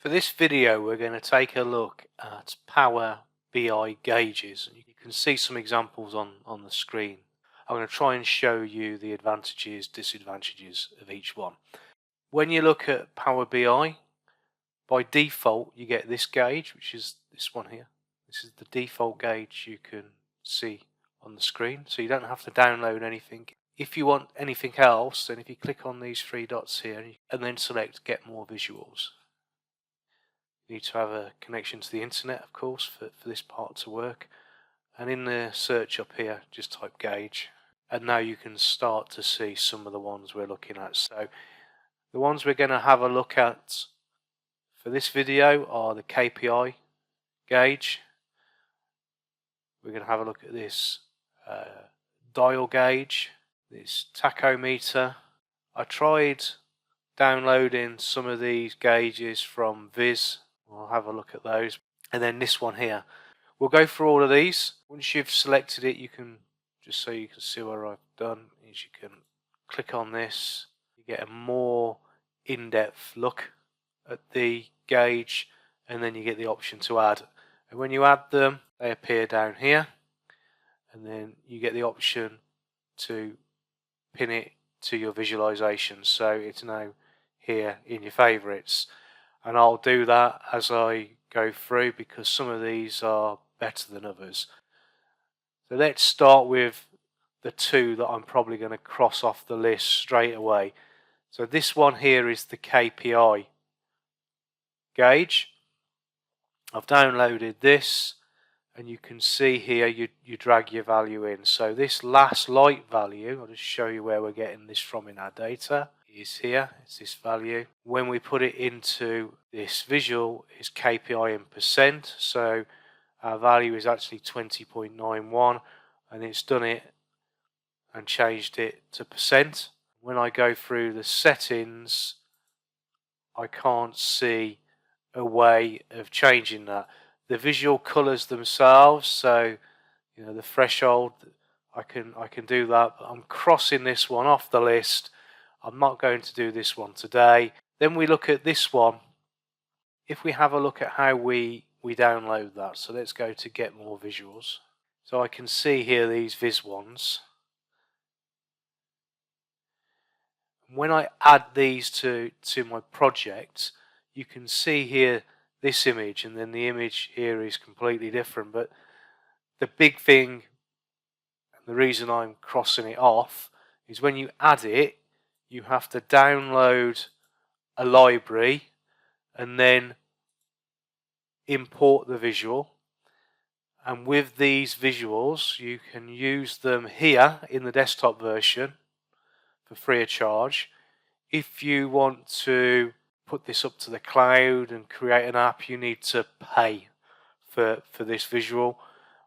For this video we're going to take a look at Power BI gauges. You can see some examples on the screen. I'm going to try and show you the advantages, disadvantages of each one. When you look at Power BI, by default you get this gauge, which is this one here. This is the default gauge you can see on the screen, so you don't have to download anything. If you want anything else, then if you click on these three dots here and then select Get More Visuals. You need to have a connection to the internet, of course, for this part to work. And in the search up here, just type gauge. And now you can start to see some of the ones we're looking at. So the ones we're going to have a look at for this video are the KPI gauge. We're going to have a look at this dial gauge, this tachometer. I tried downloading some of these gauges from xViz. We'll have a look at those. And then this one here. We'll go through all of these. Once you've selected it, you can, just so you can see what I've done, is you can click on this. You get a more in-depth look at the gauge, and then you get the option to add. And when you add them, they appear down here. And then you get the option to pin it to your visualization. So it's now here in your favorites. And I'll do that as I go through because some of these are better than others. So let's start with the two that I'm probably going to cross off the list straight away. So this one here is the KPI gauge. I've downloaded this, and you can see here you drag your value in. So this last light value, I'll just show you where we're getting this from in our data, is here. It's this value. When we put it into this visual, is KPI in percent. So our value is actually 20.91, and it's done it and changed it to percent. When I go through the settings, I can't see a way of changing that. The visual colors themselves, so you know, the threshold, I can do that, but I'm crossing this one off the list. I'm not going to do this one today. Then we look at this one. If we have a look at how we download that, so let's go to Get More Visuals. So I can see here these Viz ones. When I add these to my project, you can see here this image, and then the image here is completely different. But the big thing, and the reason I'm crossing it off, is when you add it, you have to download a library and then import the visual. And with these visuals, you can use them here in the desktop version for free of charge. If you want to put this up to the cloud and create an app, you need to pay for this visual.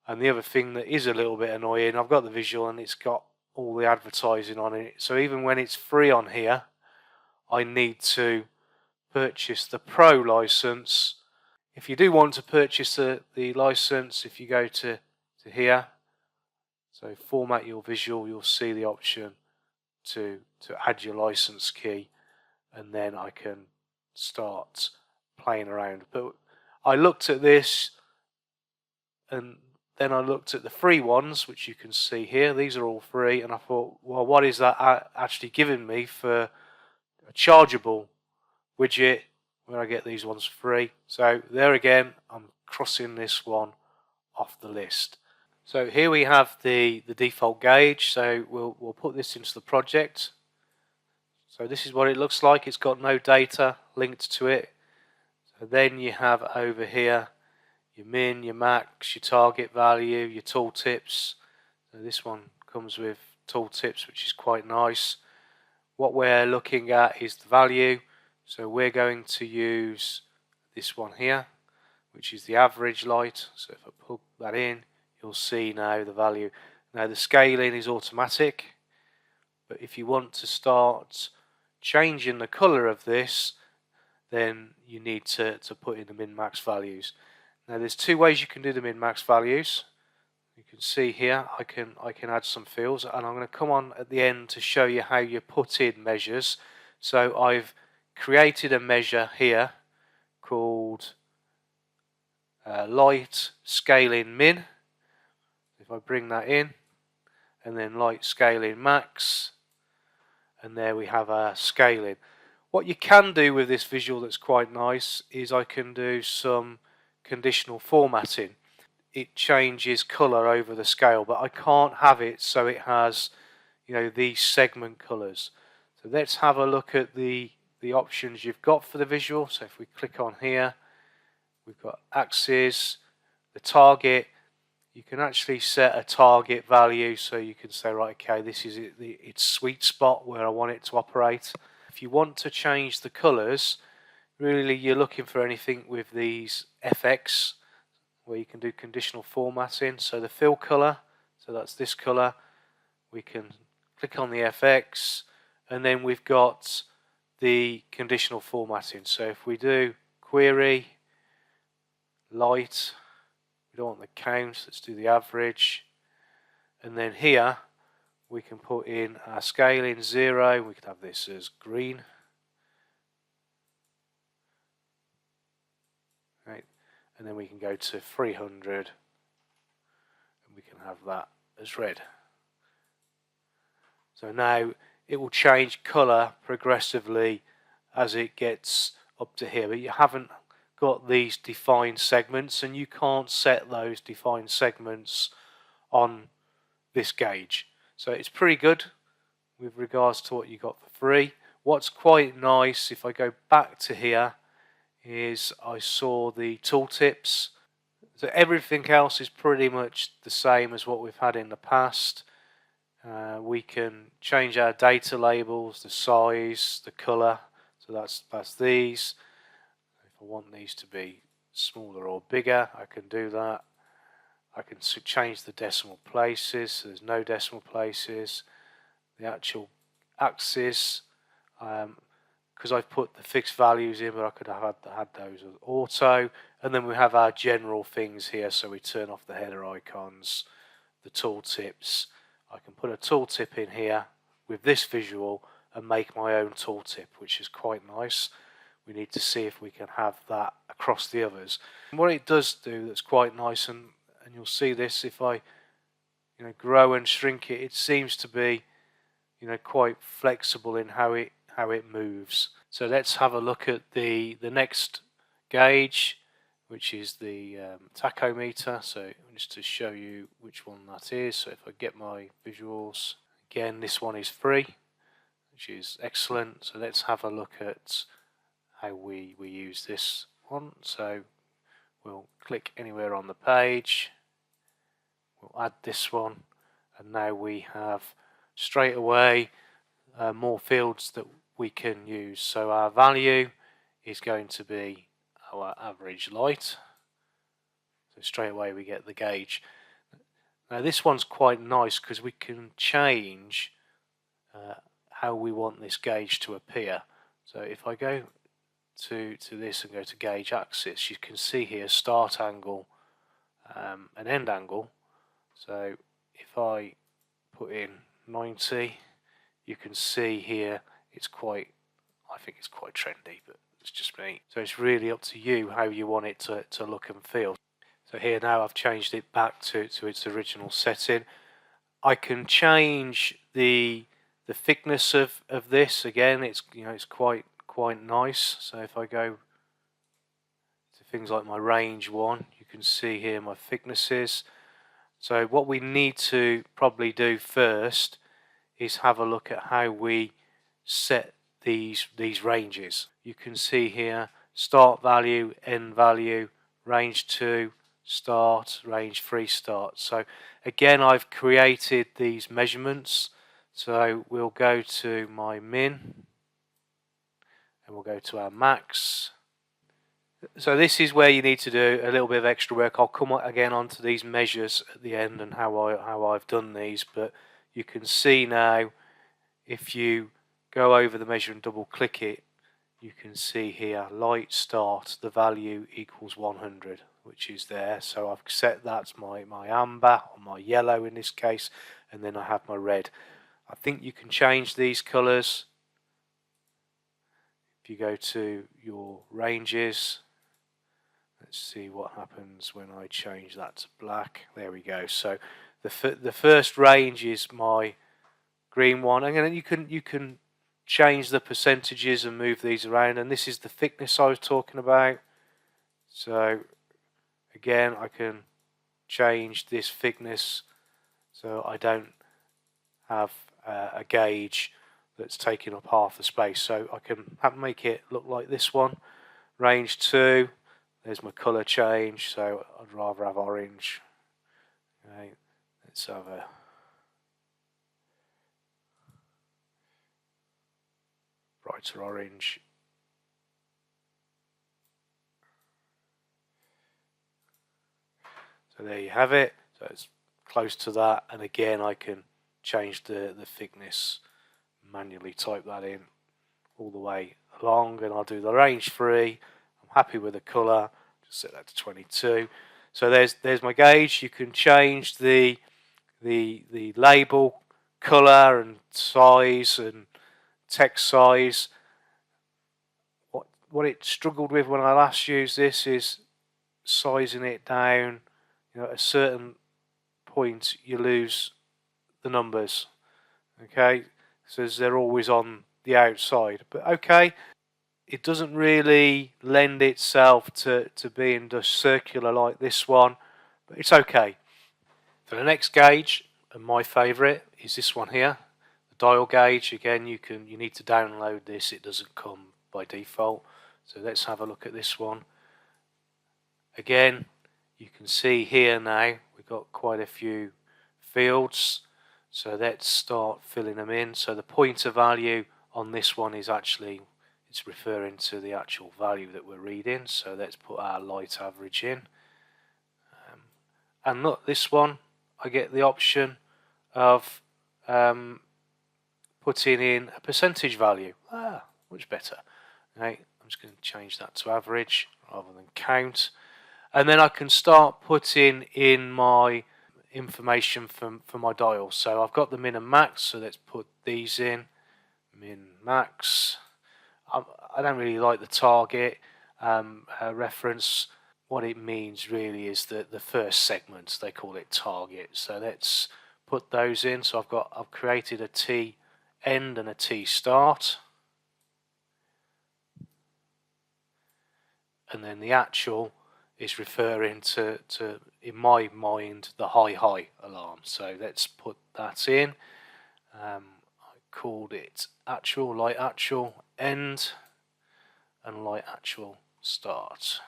And the other thing that is a little bit annoying, I've got the visual and it's got all the advertising on it, so even when it's free on here, I need to purchase the Pro license. If you do want to purchase the license, if you go to here, so format your visual, you'll see the option to add your license key, and then I can start playing around. But I looked at this, and then I looked at the free ones, which you can see here. These are all free, and I thought, well, what is that actually giving me for a chargeable widget when I get these ones free? So there again, I'm crossing this one off the list. So here we have the default gauge. So we'll put this into the project. So this is what it looks like. It's got no data linked to it. So then you have over here your min, your max, your target value, your tooltips. So this one comes with tooltips, which is quite nice. What we're looking at is the value. So we're going to use this one here, which is the average light. So if I plug that in, you'll see now the value. Now the scaling is automatic, but if you want to start changing the color of this, then you need to put in the min-max values. Now there's two ways you can do the min-max values. You can see here I can add some fields, and I'm going to come on at the end to show you how you put in measures. So I've created a measure here called light scaling min. If I bring that in, and then light scaling max, and there we have our scaling. What you can do with this visual that's quite nice is I can do some conditional formatting. It changes colour over the scale, but I can't have it so it has, you know, these segment colours. So let's have a look at the options you've got for the visual. So if we click on here, we've got axis, the target. You can actually set a target value, so you can say, right, okay, this is its sweet spot where I want it to operate. If you want to change the colours, really you're looking for anything with these FX, where you can do conditional formatting. So the fill colour, so that's this colour, we can click on the FX, and then we've got the conditional formatting. So if we do query, light, we don't want the count, let's do the average, and then here we can put in our scaling 0, we could have this as green, right, and then we can go to 300 and we can have that as red. So now it will change colour progressively as it gets up to here, but you haven't got these defined segments, and you can't set those defined segments on this gauge. So it's pretty good with regards to what you got for free. What's quite nice, if I go back to here, is I saw the tooltips. So everything else is pretty much the same as what we've had in the past. We can change our data labels, the size, the colour, so that's these. If I want these to be smaller or bigger, I can do that. I can change the decimal places, so there's no decimal places. The actual axis, because I've put the fixed values in, but I could have had those as auto. And then we have our general things here, so we turn off the header icons, the tooltips. I can put a tooltip in here with this visual and make my own tooltip, which is quite nice. We need to see if we can have that across the others. And what it does do that's quite nice, and you'll see this if I grow and shrink it, it seems to be quite flexible in how it moves. So let's have a look at the next gauge, which is the tachometer. So just to show you which one that is, so if I get my visuals, again this one is free, which is excellent. So let's have a look at how we use this one. So we'll click anywhere on the page, we'll add this one, and now we have straight away more fields that we can use. So our value is going to be our average light, so straight away we get the gauge. Now this one's quite nice because we can change how we want this gauge to appear. So if I go to this and go to gauge axis, you can see here start angle and end angle. So if I put in 90, you can see here it's quite, I think it's quite trendy, but it's just me. So it's really up to you how you want it to look and feel. So here now I've changed it back to its original setting. I can change the thickness of this. Again, it's it's quite nice. So if I go to things like my range 1, you can see here my thicknesses. So what we need to probably do first is have a look at how we set these ranges. You can see here start value, end value, range 2, start, range 3, start. So again, I've created these measurements. So we'll go to my min and we'll go to our max. So this is where you need to do a little bit of extra work. I'll come again onto these measures at the end and how I've done these, but you can see now if you go over the measure and double click it, you can see here light start, the value equals 100, which is there. So I've set that's my amber or my yellow in this case, and then I have my red. I think you can change these colours. If you go to your ranges, Let's see what happens when I change that to black. There we go. So the first range is my green one, and then you can change the percentages and move these around. And this is the thickness I was talking about. So again, I can change this thickness so I don't have a gauge that's taking up half the space. So I can make it look like this one. Range 2. There's my colour change, so I'd rather have orange. Okay, let's have a brighter orange. So there you have it. So it's close to that, and again I can change the thickness, manually type that in all the way along, and I'll do the range 3. I'm happy with the colour. Just set that to 22. So there's my gauge. You can change the label, colour and size and text size. What it struggled with when I last used this is sizing it down. You know, at a certain point you lose the numbers. Okay, so they're always on the outside. But okay, it doesn't really lend itself to being just circular like this one, but it's okay. For the next gauge, and my favourite, is this one here, the dial gauge. Again, you need to download this. It doesn't come by default. So let's have a look at this one. Again, you can see here now we've got quite a few fields. So let's start filling them in. So the pointer value on this one is actually, it's referring to the actual value that we're reading. So let's put our light average in. And look, this one, I get the option of putting in a percentage value. Much better. Okay, I'm just going to change that to average rather than count. And then I can start putting in my information for my dial. So I've got the min and max, so let's put these in. Min, max. I don't really like the target reference. What it means really is that the first segment, they call it target. So let's put those in. So I've created a T end and a T start. And then the actual is referring to in my mind, the high alarm. So let's put that in. I called it actual, light actual, end, and light actual, start.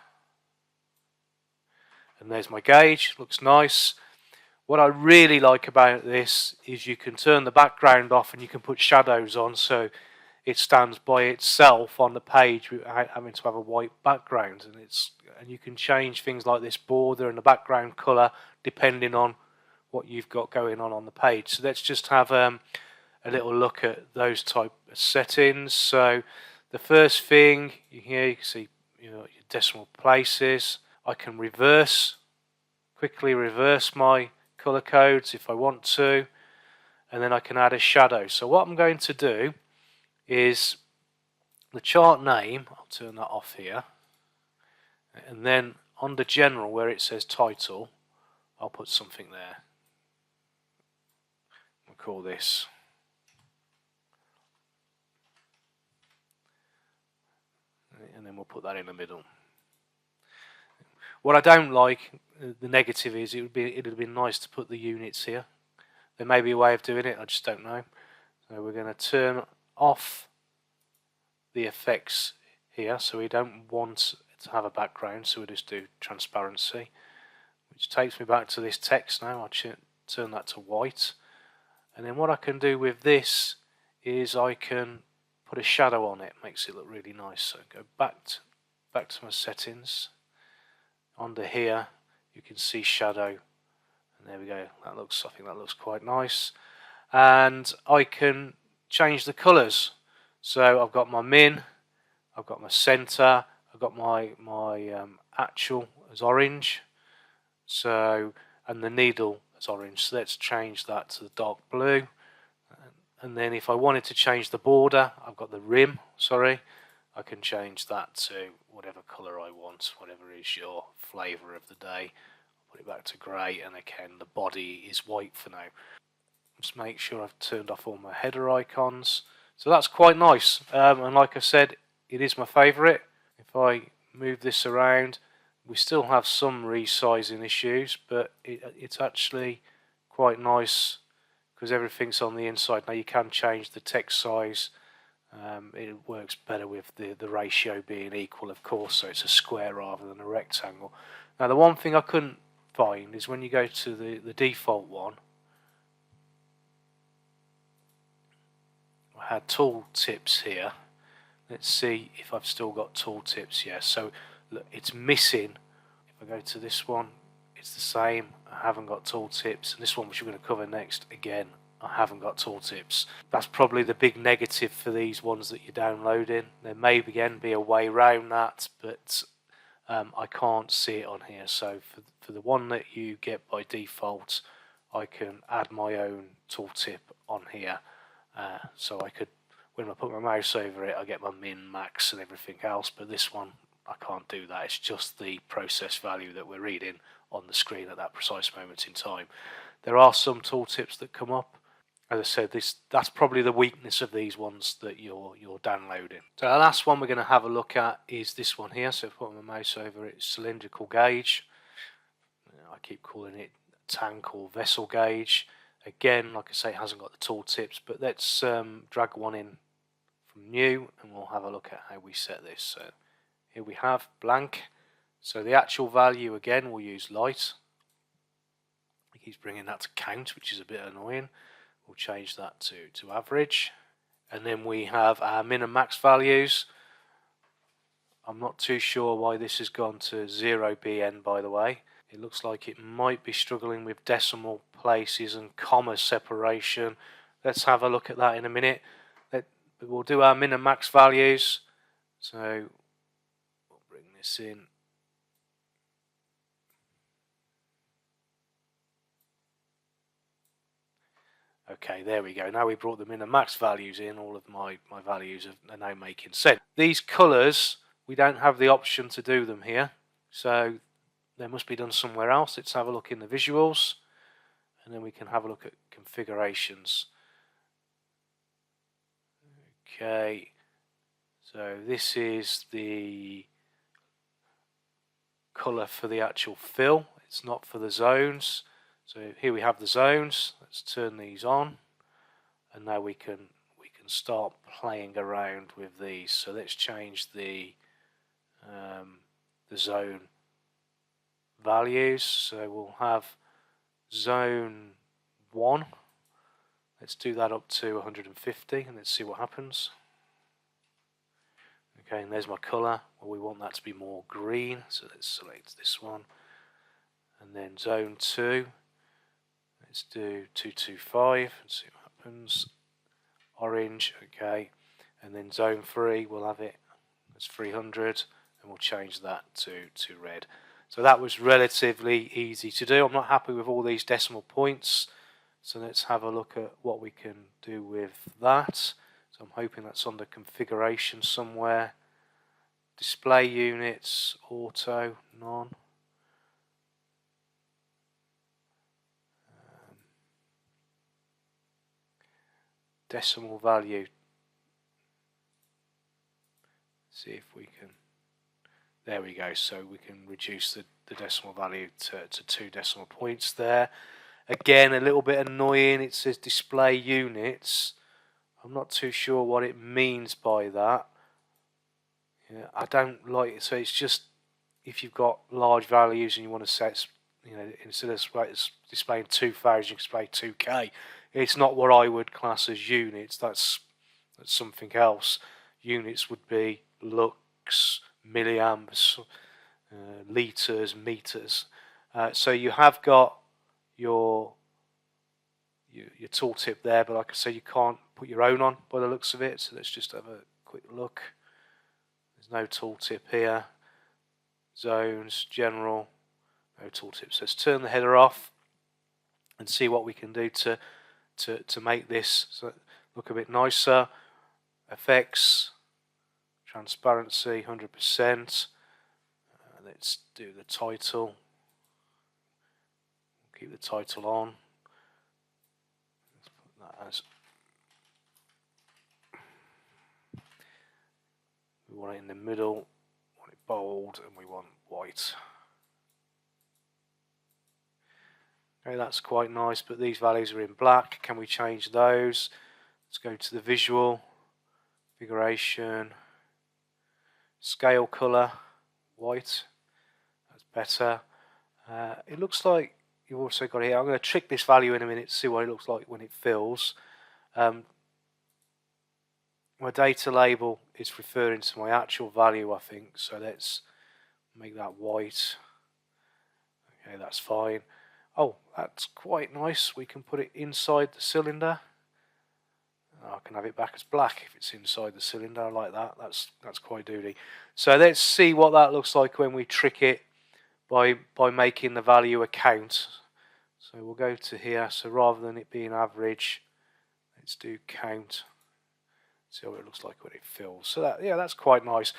And there's my gauge. Looks nice. What I really like about this is you can turn the background off and you can put shadows on, so it stands by itself on the page without having to have a white background. And you can change things like this border and the background colour depending on what you've got going on the page. So let's just have a little look at those type of settings. So the first thing here, you can see your decimal places. I can quickly reverse my colour codes if I want to, and then I can add a shadow. So what I'm going to do is the chart name, I'll turn that off here, and then under general where it says title, I'll put something there. We'll call this and then we'll put that in the middle. What I don't like, the negative is, it would have been nice to put the units here. There may be a way of doing it, I just don't know. So we're going to turn off the effects here, so we don't want to have a background, so we'll just do transparency, which takes me back to this text now. I'll turn that to white, and then what I can do with this is I can put a shadow on it. Makes it look really nice. So go back to my settings. Under here you can see shadow, and there we go. I think that looks quite nice. And I can change the colours. So I've got my min, I've got my centre, I've got my actual as orange, so, and the needle as orange. So let's change that to the dark blue. And then if I wanted to change the border, I've got the rim, sorry, I can change that to whatever colour I want, whatever is your flavour of the day. Put it back to grey, and again the body is white for now. Just make sure I've turned off all my header icons. So that's quite nice, and like I said, it is my favourite. If I move this around, we still have some resizing issues, but it's actually quite nice because everything's on the inside. Now you can change the text size. It works better with the ratio being equal, of course, so it's a square rather than a rectangle. Now the one thing I couldn't find is when you go to the default one, I had tool tips here. Let's see if I've still got tool tips. Yeah, so look, it's missing. If I go to this one, it's the same. I haven't got tool tips, and this one, which we're going to cover next, again, I haven't got tool tips. That's probably the big negative for these ones that you're downloading. There may again be a way around that, but I can't see it on here. So for the one that you get by default, I can add my own tooltip on here. So I could, when I put my mouse over it, I get my min, max and everything else, but this one I can't do that. It's just the process value that we're reading on the screen at that precise moment in time. There are some tooltips that come up. As I said, that's probably the weakness of these ones that you're downloading. So the last one we're going to have a look at is this one here. So if I put my mouse over it, Cylindrical Gauge. I keep calling it tank or vessel gauge. Again, like I say, it hasn't got the tool tips, but let's drag one in from new and we'll have a look at how we set this. So here we have blank. So the actual value, again, we'll use light. It keeps bringing that to count, which is a bit annoying. We'll change that to average. And then we have our min and max values. I'm not too sure why this has gone to 0BN, by the way. It looks like it might be struggling with decimal places and comma separation. Let's have a look at that in a minute. We'll do our min and max values. So we'll bring this in. Okay, there we go. Now we brought the min and max values in. All of my values are now making sense. These colours, we don't have the option to do them here. So they must be done somewhere else. Let's have a look in the visuals. And then we can have a look at configurations. Okay. So this is the colour for the actual fill. It's not for the zones. So here we have the zones. Let's turn these on, and now we can start playing around with these. So let's change the zone values. So we'll have zone 1. Let's do that up to 150, and let's see what happens. Okay, and there's my colour. Well, we want that to be more green, so let's select this one. And then zone 2. Let's do 225 and see what happens. Orange, okay. And then zone 3, we'll have it as 300, and we'll change that to red. So that was relatively easy to do. I'm not happy with all these decimal points, so let's have a look at what we can do with that. So I'm hoping that's under configuration somewhere. Display units, auto, none. Decimal value. See if we can. There we go. So we can reduce the decimal value to 2 decimal points there. Again, a little bit annoying. It says display units. I'm not too sure what it means by that. Yeah, I don't like it. So it's just if you've got large values and you want to set, instead of displaying 2,000, you can display 2K. It's not what I would class as units. That's something else. Units would be lux, milliamps, litres, meters. So you have got your tooltip there, but like I say, you can't put your own on by the looks of it. So let's just have a quick look. There's no tooltip here. Zones, general, no tooltip. So let's turn the header off and see what we can do to make this look a bit nicer. Effects, Transparency 100%. Let's do the title. Keep the title on. Let's put that as, we want it in the middle, we want it bold, and we want white. Okay, that's quite nice, but these values are in black. Can we change those? Let's go to the visual, configuration, scale color, white. That's better. It looks like you've also got here. I'm going to trick this value in a minute to see what it looks like when it fills. My data label is referring to my actual value, I think. So let's make that white. Okay, that's fine. Oh, that's quite nice. We can put it inside the cylinder. I can have it back as black if it's inside the cylinder. I like that. That's quite doody. So let's see what that looks like when we trick it by making the value a count. So we'll go to here. So rather than it being average, let's do count. See what it looks like when it fills. So that, yeah, that's quite nice.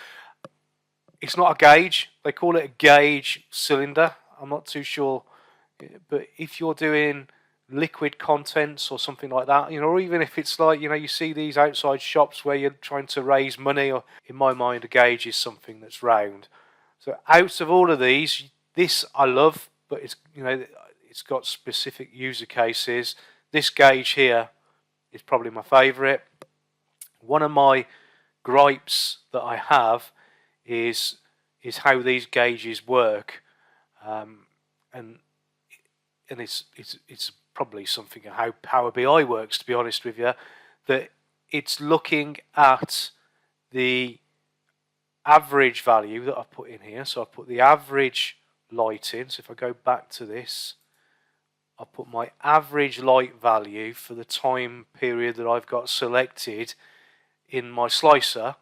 It's not a gauge. They call it a gauge cylinder. I'm not too sure, but if you're doing liquid contents or something like that, or even if it's like, you see these outside shops where you're trying to raise money, or in my mind a gauge is something that's round. So out of all of these, this I love, but it's it's got specific user cases. This gauge here is probably my favorite. One of my gripes that I have is how these gauges work, and it's probably something of how Power BI works, to be honest with you, that it's looking at the average value that I've put in here. So I've put the average light in. So if I go back to this, I'll put my average light value for the time period that I've got selected in my slicer,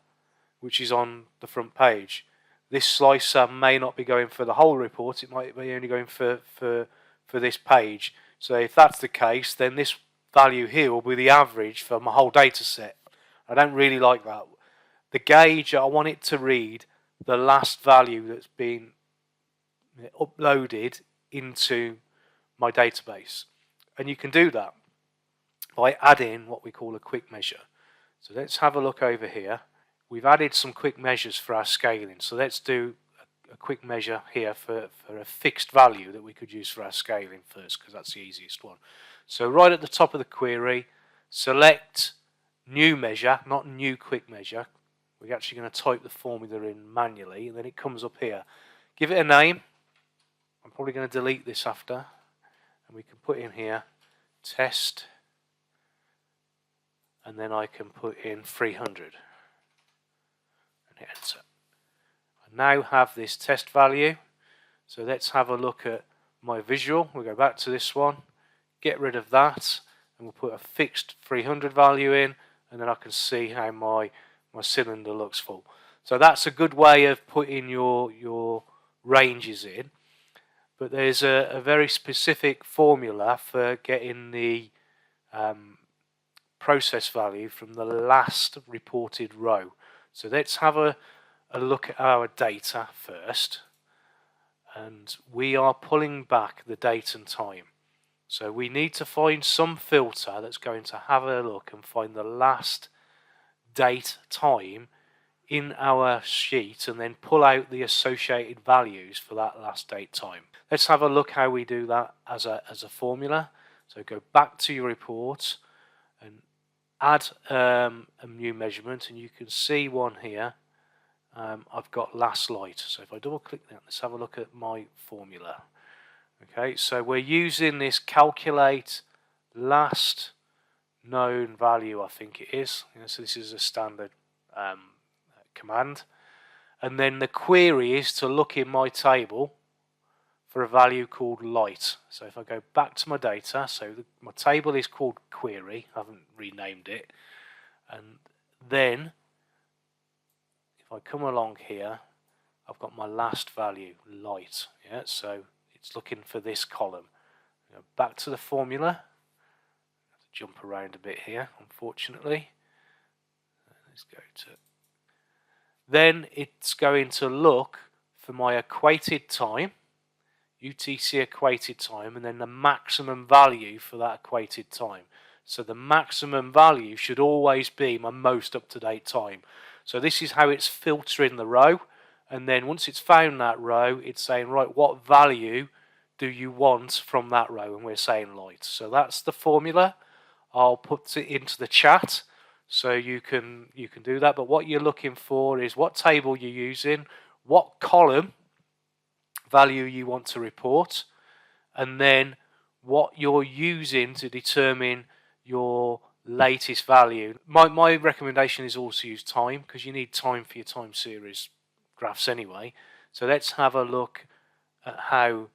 which is on the front page. This slicer may not be going for the whole report. It might be only going for this page. So if that's the case, then this value here will be the average for my whole data set. I don't really like that. The gauge, I want it to read the last value that's been uploaded into my database. And you can do that by adding what we call a quick measure. So let's have a look over here. We've added some quick measures for our scaling. So let's do a quick measure here for a fixed value that we could use for our scaling first, because that's the easiest one. So right at the top of the query, select new measure, not new quick measure. We're actually going to type the formula in manually, and then it comes up here. Give it a name. I'm probably going to delete this after, and we can put in here test, and then I can put in 300 and hit enter. I now have this test value. So let's have a look at my visual. We'll go back to this one, get rid of that, and we'll put a fixed 300 value in, and then I can see how my cylinder looks full. So that's a good way of putting your ranges in. But there's a very specific formula for getting the process value from the last reported row. So let's have a look at our data first. And we are pulling back the date and time. So we need to find some filter that's going to have a look and find the last date time in our sheet and then pull out the associated values for that last date time. Let's have a look how we do that as a formula. So go back to your report and add a new measurement, and you can see one here. I've got last light. So if I double click that, let's have a look at my formula. Okay, so we're using this calculate last known value, I think it is. So this is a standard command. And then the query is to look in my table for a value called light. So if I go back to my data, so my table is called query, I haven't renamed it. And then if I come along here, I've got my last value, light. Yeah, so it's looking for this column. Go back to the formula. I have to jump around a bit here, unfortunately. Let's go to Then it's going to look for my equated time, UTC equated time, and then the maximum value for that equated time. So the maximum value should always be my most up-to-date time. So this is how it's filtering the row, and then once it's found that row, it's saying, right, what value do you want from that row? And we're saying light. So that's the formula. I'll put it into the chat so you can do that. But what you're looking for is what table you're using, what column value you want to report, and then what you're using to determine your latest value. My recommendation is also use time, because you need time for your time series graphs anyway. So let's have a look at how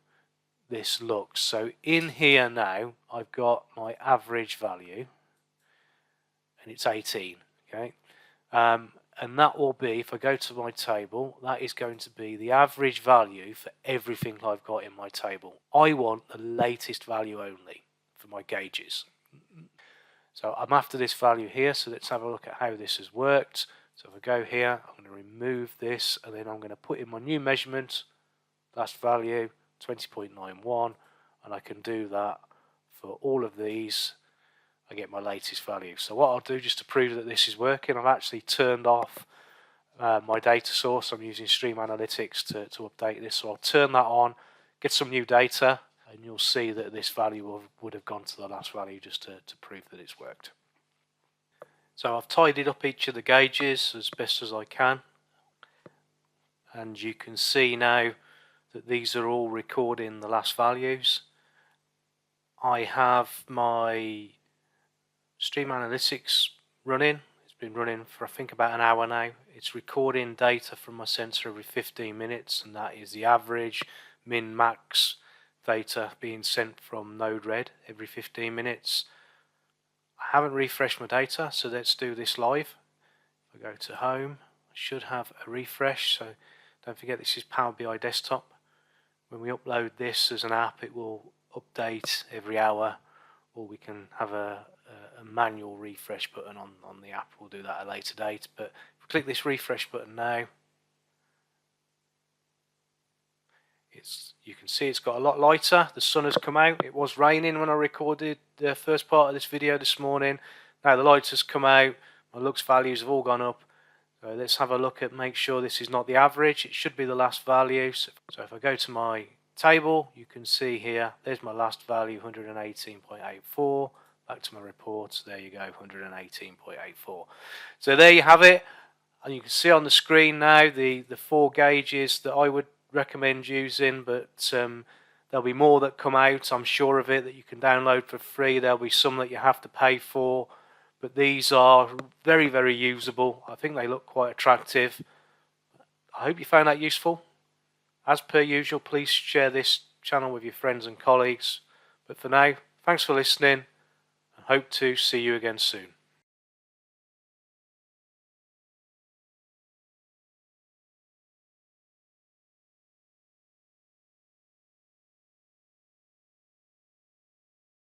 this looks. So in here now I've got my average value, and it's 18. Okay, and that will be, if I go to my table, that is going to be the average value for everything I've got in my table. I want the latest value only for my gauges. So I'm after this value here, so let's have a look at how this has worked. So if I go here, I'm going to remove this, and then I'm going to put in my new measurement, last value, 20.91, and I can do that for all of these. I get my latest value. So what I'll do, just to prove that this is working, I've actually turned off my data source. I'm using Stream Analytics to update this, so I'll turn that on, get some new data, and you'll see that this value would have gone to the last value, just to prove that it's worked. So I've tidied up each of the gauges as best as I can, and you can see now that these are all recording the last values. I have my Stream Analytics running. It's been running for I think about an hour now. It's recording data from my sensor every 15 minutes, and that is the average, min, max data being sent from Node-RED every 15 minutes. I haven't refreshed my data, so let's do this live. If I go to home, I should have a refresh. So don't forget, this is Power BI Desktop. When we upload this as an app, it will update every hour, or we can have a manual refresh button on the app. We'll do that at a later date. But if we click this refresh button now, you can see it's got a lot lighter. The sun has come out. It was raining when I recorded the first part of this video this morning. Now the light has come out. My lux values have all gone up. So let's have a look at, make sure this is not the average. It should be the last value. So if I go to my table, you can see here, there's my last value, 118.84. Back to my reports, there you go, 118.84. So there you have it, and you can see on the screen now the 4 gauges that I would recommend using, but there'll be more that come out, I'm sure of it, that you can download for free. There'll be some that you have to pay for, but these are very, very usable. I think they look quite attractive. I hope you found that useful. As per usual, please share this channel with your friends and colleagues. But for now, thanks for listening, and hope to see you again soon.